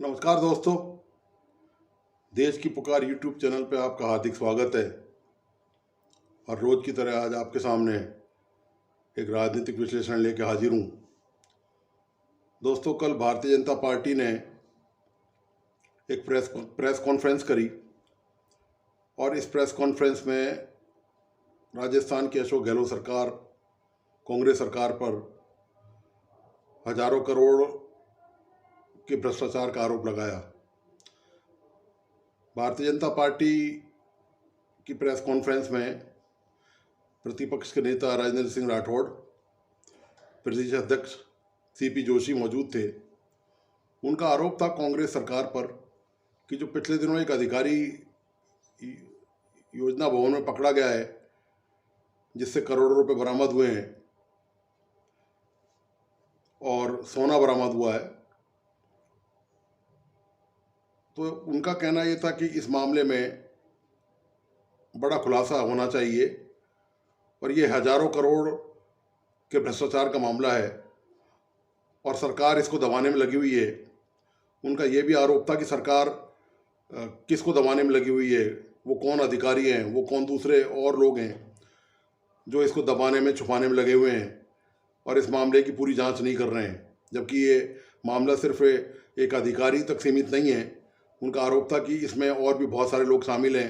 नमस्कार दोस्तों। देश की पुकार यूट्यूब चैनल पे आपका हार्दिक स्वागत है। और रोज की तरह आज आपके सामने एक राजनीतिक विश्लेषण लेके हाजिर हूँ। दोस्तों, कल भारतीय जनता पार्टी ने एक प्रेस कॉन्फ्रेंस करी और इस प्रेस कॉन्फ्रेंस में राजस्थान की अशोक गहलोत सरकार, कांग्रेस सरकार पर हजारों करोड़ के भ्रष्टाचार का आरोप लगाया। भारतीय जनता पार्टी की प्रेस कॉन्फ्रेंस में प्रतिपक्ष के नेता राजेंद्र सिंह राठौड़, प्रदेश अध्यक्ष सीपी जोशी मौजूद थे। उनका आरोप था कांग्रेस सरकार पर कि जो पिछले दिनों एक अधिकारी योजना भवन में पकड़ा गया है, जिससे करोड़ों रुपए बरामद हुए हैं और सोना बरामद हुआ है, तो उनका कहना ये था कि इस मामले में बड़ा खुलासा होना चाहिए और ये हजारों करोड़ के भ्रष्टाचार का मामला है और सरकार इसको दबाने में लगी हुई है। उनका ये भी आरोप था कि सरकार किसको दबाने में लगी हुई है, वो कौन अधिकारी हैं, वो कौन दूसरे और लोग हैं जो इसको दबाने में छुपाने में लगे हुए हैं और इस मामले की पूरी जांच नहीं कर रहे हैं। जबकि ये मामला सिर्फ एक अधिकारी तक सीमित नहीं है। उनका आरोप था कि इसमें और भी बहुत सारे लोग शामिल हैं,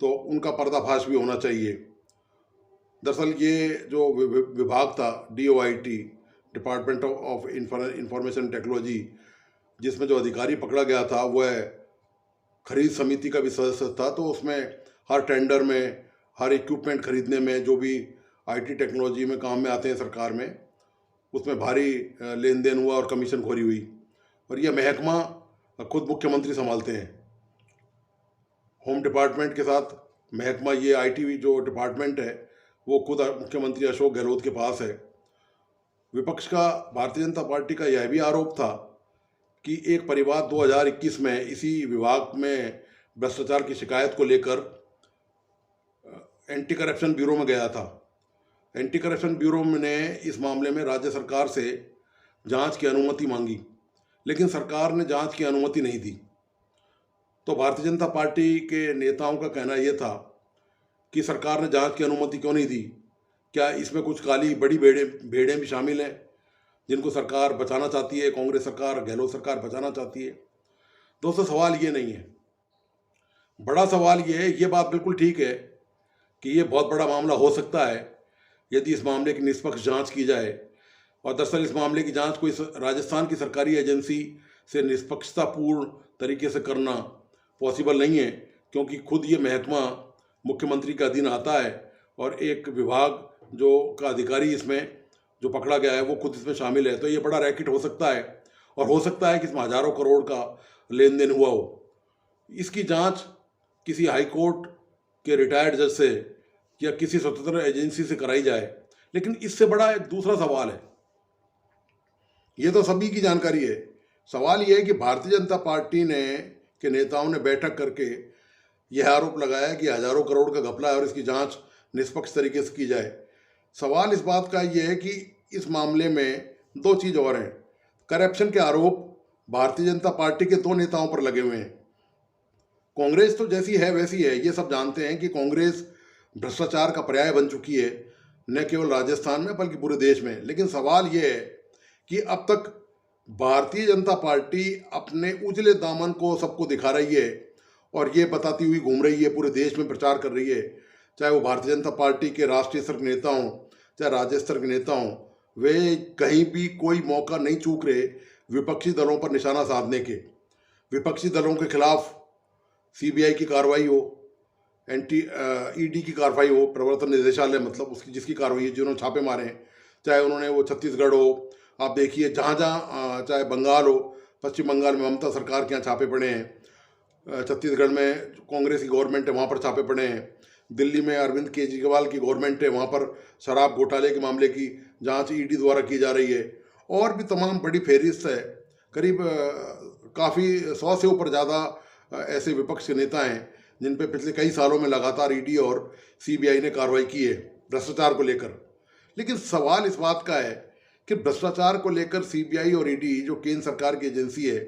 तो उनका पर्दाफाश भी होना चाहिए। दरअसल ये जो विभाग था DOIT, department of information technology, जिसमें जो अधिकारी पकड़ा गया था वह खरीद समिति का भी सदस्य था। तो उसमें हर टेंडर में, हर इक्विपमेंट खरीदने में जो भी IT टेक्नोलॉजी में काम में आते हैं सरकार में, उसमें भारी लेन देन हुआ और कमीशनखोरी हुई। और यह महकमा खुद मुख्यमंत्री संभालते हैं। होम डिपार्टमेंट के साथ महकमा, ये IT जो डिपार्टमेंट है वो खुद मुख्यमंत्री अशोक गहलोत के पास है। विपक्ष का, भारतीय जनता पार्टी का यह भी आरोप था कि एक परिवार 2021 में इसी विभाग में भ्रष्टाचार की शिकायत को लेकर एंटी करप्शन ब्यूरो में गया था। एंटी करप्शन ब्यूरो ने इस मामले में राज्य सरकार से जांच की अनुमति मांगी, लेकिन सरकार ने जांच की अनुमति नहीं दी। तो भारतीय जनता पार्टी के नेताओं का कहना यह था कि सरकार ने जांच की अनुमति क्यों नहीं दी? क्या इसमें कुछ काली बड़ी भेड़ें भी शामिल हैं जिनको सरकार बचाना चाहती है, कांग्रेस सरकार, गहलोत सरकार बचाना चाहती है? दोस्तों, सवाल ये नहीं है। बड़ा सवाल ये है, ये बात बिल्कुल ठीक है कि ये बहुत बड़ा मामला हो सकता है यदि इस मामले की निष्पक्ष जांच की जाए। और दरअसल इस मामले की जांच कोई राजस्थान की सरकारी एजेंसी से निष्पक्षतापूर्ण तरीके से करना पॉसिबल नहीं है, क्योंकि खुद ये महकमा मुख्यमंत्री के अधीन आता है और एक विभाग जो का अधिकारी इसमें जो पकड़ा गया है वो खुद इसमें शामिल है। तो ये बड़ा रैकेट हो सकता है और हो सकता है कि इसमें हजारों करोड़ का लेन देन हुआ हो। इसकी जांच किसी हाई कोर्ट के रिटायर्ड जज से या किसी स्वतंत्र एजेंसी से कराई जाए। लेकिन इससे बड़ा एक दूसरा सवाल है, ये तो सभी की जानकारी है। सवाल ये है कि भारतीय जनता पार्टी के नेताओं ने बैठक करके यह आरोप लगाया कि हजारों करोड़ का घपला है और इसकी जांच निष्पक्ष तरीके से की जाए। सवाल इस बात का यह है कि इस मामले में दो चीज और हैं। करप्शन के आरोप भारतीय जनता पार्टी के दो नेताओं पर लगे हुए हैं। कांग्रेस तो जैसी है वैसी है, ये सब जानते हैं कि कांग्रेस भ्रष्टाचार का पर्याय बन चुकी है, न केवल राजस्थान में बल्कि पूरे देश में। लेकिन सवाल यह है कि अब तक भारतीय जनता पार्टी अपने उजले दामन को सबको दिखा रही है और ये बताती हुई घूम रही है, पूरे देश में प्रचार कर रही है, चाहे वो भारतीय जनता पार्टी के राष्ट्रीय स्तर के नेता हों, चाहे राज्य स्तर के नेता हों, वे कहीं भी कोई मौका नहीं चूक रहे विपक्षी दलों पर निशाना साधने के। विपक्षी दलों के खिलाफ CBI की कार्रवाई हो, ED की कार्रवाई हो, प्रवर्तन निदेशालय मतलब उसकी जिसकी कार्रवाई है, जिन्होंने छापे मारे हैं, चाहे उन्होंने वो छत्तीसगढ़ हो, आप देखिए जहाँ जहाँ, चाहे बंगाल हो, पश्चिम बंगाल में ममता सरकार के यहाँ छापे पड़े हैं, छत्तीसगढ़ में कांग्रेस की गवर्नमेंट है वहाँ पर छापे पड़े हैं, दिल्ली में अरविंद केजरीवाल की गवर्नमेंट है वहाँ पर शराब घोटाले के मामले की जांच ED द्वारा की जा रही है। और भी तमाम बड़ी फहरिस्त है, करीब काफ़ी 100 से ऊपर ज़्यादा ऐसे विपक्ष के नेता हैं जिन पे पिछले कई सालों में लगातार ED और CBI ने कार्रवाई की है भ्रष्टाचार को लेकर। लेकिन सवाल इस बात का है कि भ्रष्टाचार को लेकर CBI और ED जो केंद्र सरकार की एजेंसी है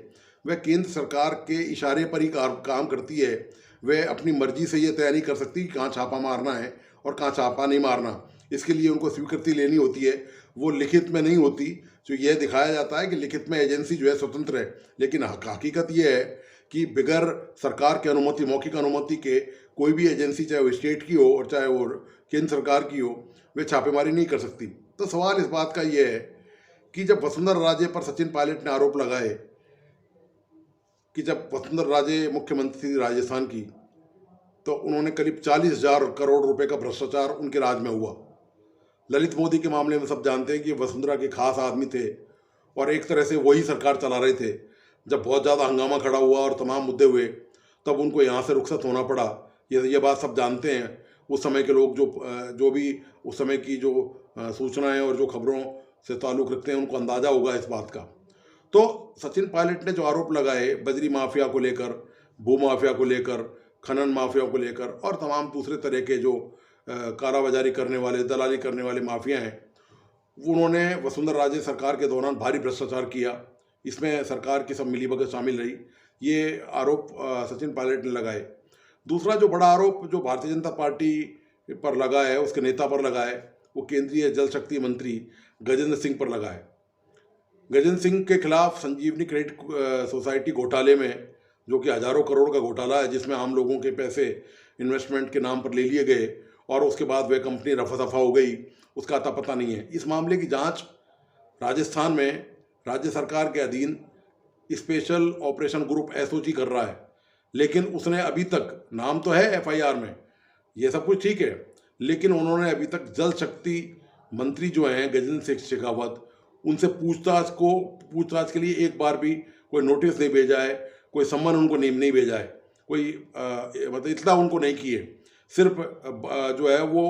वह केंद्र सरकार के इशारे पर ही काम करती है। वह अपनी मर्जी से ये तय नहीं कर सकती कि कहाँ छापा मारना है और कहाँ छापा नहीं मारना। इसके लिए उनको स्वीकृति लेनी होती है, वो लिखित में नहीं होती। जो यह दिखाया जाता है कि लिखित में एजेंसी जो है स्वतंत्र है, लेकिन हकीकत यह है कि बगैर सरकार की अनुमति, मौखिक अनुमति के कोई भी एजेंसी, चाहे वो स्टेट की हो और चाहे वो केंद्र सरकार की हो, वे छापेमारी नहीं कर सकती। तो सवाल इस बात का यह है कि जब वसुंधरा राजे पर सचिन पायलट ने आरोप लगाए कि जब वसुंधरा राजे मुख्यमंत्री थी राजस्थान की, तो उन्होंने करीब 40,000 करोड़ रुपए का भ्रष्टाचार उनके राज में हुआ। ललित मोदी के मामले में सब जानते हैं कि वसुंधरा के खास आदमी थे और एक तरह से वही सरकार चला रहे थे। जब बहुत ज़्यादा हंगामा खड़ा हुआ और तमाम मुद्दे हुए, तब उनको यहाँ से रुखसत होना पड़ा। ये बात सब जानते हैं। उस समय के लोग जो भी उस समय की जो सूचनाएं और जो खबरों से ताल्लुक़ रखते हैं, उनको अंदाज़ा होगा इस बात का। तो सचिन पायलट ने जो आरोप लगाए बजरी माफिया को लेकर, भू माफिया को लेकर, खनन माफिया को लेकर और तमाम दूसरे तरह के जो कालाबाजारी करने वाले, दलाली करने वाले माफिया हैं, उन्होंने वसुंधरा राजे सरकार के दौरान भारी भ्रष्टाचार किया। इसमें सरकार की सब मिलीभगत शामिल रही। ये आरोप सचिन पायलट ने लगाए। दूसरा जो बड़ा आरोप जो भारतीय जनता पार्टी पर लगा है, उसके नेता पर लगा है, वो केंद्रीय जल शक्ति मंत्री गजेंद्र सिंह पर लगा है। गजेंद्र सिंह के खिलाफ संजीवनी क्रेडिट सोसाइटी घोटाले में, जो कि हजारों करोड़ का घोटाला है, जिसमें आम लोगों के पैसे इन्वेस्टमेंट के नाम पर ले लिए गए और उसके बाद वह कंपनी रफा दफा हो गई, उसका अता पता नहीं है। इस मामले की जांच राजस्थान में राज्य सरकार के अधीन स्पेशल ऑपरेशन ग्रुप एसओजी कर रहा है, लेकिन उसने अभी तक, नाम तो है एफआईआर में, ये सब कुछ ठीक है, लेकिन उन्होंने अभी तक जल शक्ति मंत्री जो हैं गजेंद्र सिंह शेखावत, उनसे पूछताछ के लिए एक बार भी कोई नोटिस नहीं भेजा है, कोई सम्मन उनको नहीं भेजा है, कोई मतलब इतना उनको नहीं किए। सिर्फ जो है वो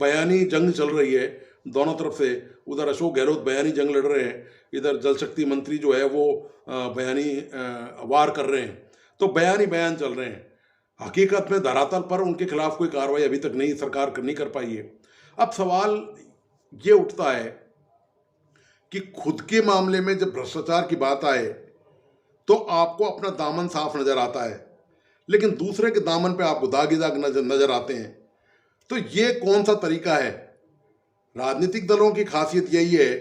बयानी जंग चल रही है दोनों तरफ से। उधर अशोक गहलोत बयानी जंग लड़ रहे हैं, इधर जल शक्ति मंत्री जो है वो बयानी वार कर रहे हैं। तो बयानी बयान चल रहे हैं। हकीकत में धरातल पर उनके खिलाफ कोई कार्रवाई अभी तक नहीं, सरकार नहीं कर पाई है। अब सवाल ये उठता है कि खुद के मामले में जब भ्रष्टाचार की बात आए तो आपको अपना दामन साफ नजर आता है, लेकिन दूसरे के दामन पे आपको दाग ही दाग नजर आते हैं। तो ये कौन सा तरीका है? राजनीतिक दलों की खासियत यही है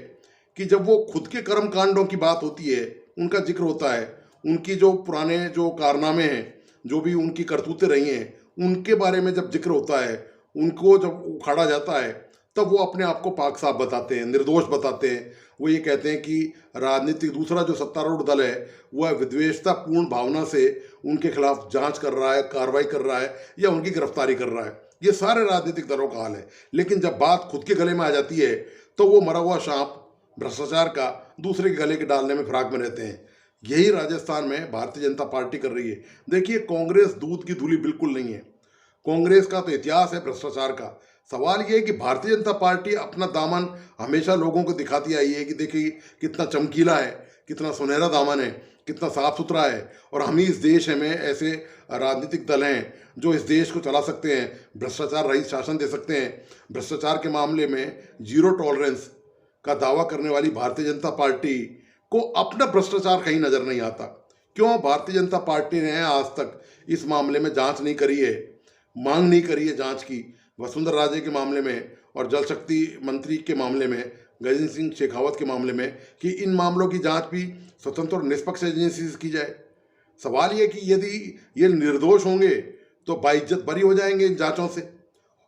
कि जब वो खुद के कर्म कांडों की बात होती है, उनका जिक्र होता है, उनकी जो पुराने जो कारनामे हैं, जो भी उनकी करतूतें रही हैं, उनके बारे में जब जिक्र होता है, उनको जब उखाड़ा जाता है, तब वो अपने आप को पाक साफ बताते हैं, निर्दोष बताते हैं। वो ये कहते हैं कि राजनीतिक दूसरा जो सत्तारूढ़ दल है वह विद्वेषतापूर्ण भावना से उनके खिलाफ जांच कर रहा है, कार्रवाई कर रहा है या उनकी गिरफ्तारी कर रहा है। ये सारे राजनीतिक दलों का हाल है। लेकिन जब बात खुद के गले में आ जाती है तो वो मरा हुआ सांप भ्रष्टाचार का दूसरे के गले के डालने में फिराक में रहते हैं। यही राजस्थान में भारतीय जनता पार्टी कर रही है। देखिए, कांग्रेस दूध की धूली बिल्कुल नहीं है। कांग्रेस का तो इतिहास है भ्रष्टाचार का। सवाल ये है कि भारतीय जनता पार्टी अपना दामन हमेशा लोगों को दिखाती आई है कि देखिए कितना चमकीला है, कितना सुनहरा दामन है, कितना साफ सुथरा है, और हम ही इस देश में ऐसे राजनीतिक दल हैं जो इस देश को चला सकते हैं, भ्रष्टाचार रहित शासन दे सकते हैं। भ्रष्टाचार के मामले में जीरो टॉलरेंस का दावा करने वाली भारतीय जनता पार्टी को अपना भ्रष्टाचार कहीं नजर नहीं आता। क्यों भारतीय जनता पार्टी ने आज तक इस मामले में जांच नहीं करी है, मांग नहीं करी है जांच की? वसुंधरा राजे के मामले में और जल शक्ति मंत्री के मामले में, गजेंद्र सिंह शेखावत के मामले में, कि इन मामलों की जांच भी स्वतंत्र और निष्पक्ष एजेंसी से की जाए। सवाल ये कि यदि ये निर्दोष होंगे तो बाइज्जत बरी हो जाएंगे इन जांचों से,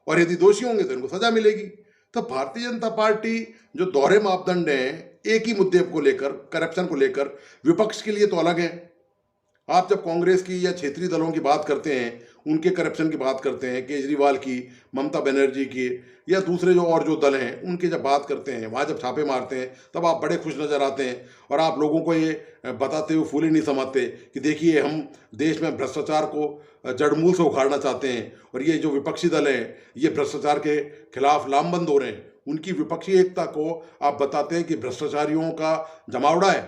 और यदि दोषी होंगे तो इनको सजा मिलेगी। तो भारतीय जनता पार्टी जो दोहरे मापदंड हैं एक ही मुद्दे को लेकर, करप्शन को लेकर, विपक्ष के लिए तो अलग है। आप जब कांग्रेस की या क्षेत्रीय दलों की बात करते हैं, उनके करप्शन की बात करते हैं, केजरीवाल की, ममता बनर्जी की, या दूसरे जो और जो दल हैं उनकी जब बात करते हैं, वहाँ जब छापे मारते हैं, तब आप बड़े खुश नज़र आते हैं और आप लोगों को ये बताते हुए फूले नहीं समाते कि देखिए हम देश में भ्रष्टाचार को जड़मूल से उखाड़ना चाहते हैं, और ये जो विपक्षी दल हैं ये भ्रष्टाचार के खिलाफ लामबंद हो रहे हैं। उनकी विपक्षी एकता को आप बताते हैं कि भ्रष्टाचारियों का जमावड़ा है।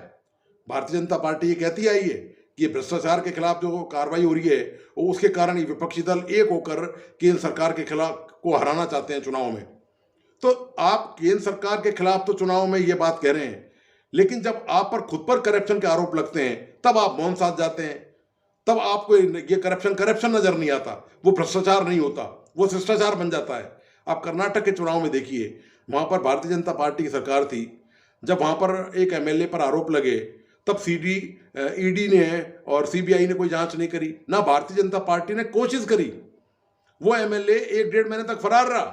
भारतीय जनता पार्टी ये कहती आई है कि भ्रष्टाचार के खिलाफ जो कार्रवाई हो रही है वो उसके कारण ही विपक्षी दल एक होकर केंद्र सरकार के खिलाफ को हराना चाहते हैं चुनाव में। तो आप केंद्र सरकार के खिलाफ तो चुनाव में ये बात कह रहे हैं, लेकिन जब आप पर खुद पर करप्शन के आरोप लगते हैं तब आप मौन साध जाते हैं, तब आपको ये करप्शन नजर नहीं आता, वो भ्रष्टाचार नहीं होता, वो शिष्टाचार बन जाता है। आप कर्नाटक के चुनाव में देखिए, वहां पर भारतीय जनता पार्टी की सरकार थी, जब वहां पर एक एमएलए पर आरोप लगे तब ईडी ने और सीबीआई ने कोई जांच नहीं करी, ना भारतीय जनता पार्टी ने कोशिश करी। वो एमएलए 1-1.5 महीने तक फरार रहा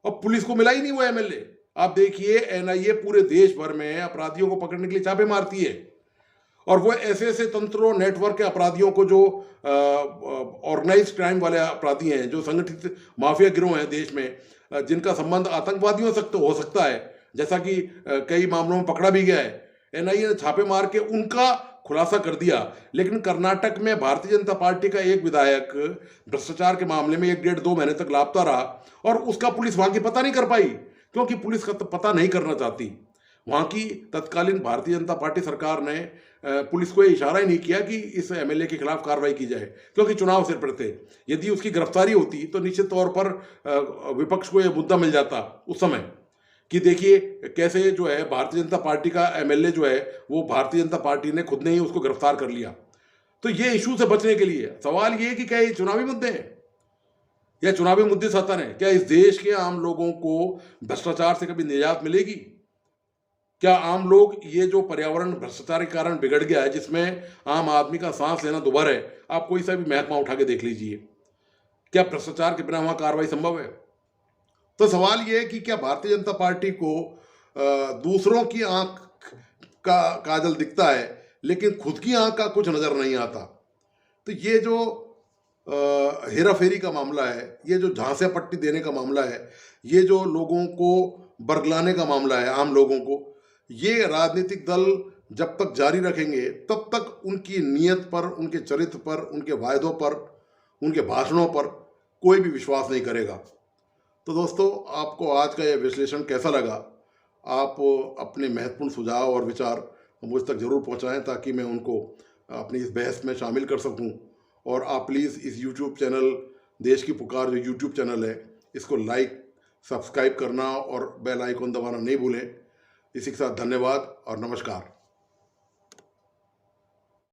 और पुलिस को मिला ही नहीं वो एमएलए। आप देखिए, एनआईए पूरे देश भर में अपराधियों को पकड़ने के लिए छापे मारती है, और वो ऐसे ऐसे तंत्रों नेटवर्क के अपराधियों को, जो ऑर्गेनाइज्ड क्राइम वाले अपराधी हैं, जो संगठित माफिया गिरोह हैं देश में, जिनका संबंध आतंकवादियों से हो सकता है, जैसा कि कई मामलों में पकड़ा भी गया है, एनआईए ने छापे मार के उनका खुलासा कर दिया। लेकिन कर्नाटक में भारतीय जनता पार्टी का एक विधायक भ्रष्टाचार के मामले में 1-1.5-2 महीने तक लापता रहा, और उसका पुलिस वहां की पता नहीं कर पाई, क्योंकि पुलिस का पता नहीं करना चाहती। वहां की तत्कालीन भारतीय जनता पार्टी सरकार ने पुलिस को ये इशारा ही नहीं किया कि इस एमएलए के खिलाफ कार्रवाई की जाए, क्योंकि चुनाव सिर पर थे। यदि उसकी गिरफ्तारी होती तो निश्चित तौर पर विपक्ष को यह मुद्दा मिल जाता उस समय कि देखिए कैसे जो है भारतीय जनता पार्टी का एमएलए जो है वो भारतीय जनता पार्टी ने खुद ने ही उसको गिरफ्तार कर लिया। तो ये इशू से बचने के लिए सवाल ये है कि क्या ये चुनावी मुद्दे हैं या चुनावी मुद्दे सतन है? क्या इस देश के आम लोगों को भ्रष्टाचार से कभी निजात मिलेगी? क्या आम लोग, ये जो पर्यावरण भ्रष्टाचार के कारण बिगड़ गया है, जिसमें आम आदमी का सांस लेना दुभर है, आप कोई सा भी महकमा उठा के देख लीजिए, क्या भ्रष्टाचार के बिना वहां कार्रवाई संभव है? तो सवाल यह है कि क्या भारतीय जनता पार्टी को दूसरों की आंख का काजल दिखता है लेकिन खुद की आंख का कुछ नजर नहीं आता? तो ये जो हेरा फेरी का मामला है, ये जो झांसे पट्टी देने का मामला है, ये जो लोगों को बरगलाने का मामला है, आम लोगों को, ये राजनीतिक दल जब तक जारी रखेंगे तब तक उनकी नीयत पर, उनके चरित्र पर, उनके वायदों पर, उनके भाषणों पर कोई भी विश्वास नहीं करेगा। तो दोस्तों, आपको आज का यह विश्लेषण कैसा लगा? आप अपने महत्वपूर्ण सुझाव और विचार मुझ तक जरूर पहुंचाएं, ताकि मैं उनको अपनी इस बहस में शामिल कर सकूं। और आप प्लीज़ इस यूट्यूब चैनल देश की पुकार जो यूट्यूब चैनल है, इसको लाइक, सब्सक्राइब करना और बेल आइकन दबाना नहीं भूलें। इसी के साथ धन्यवाद और नमस्कार।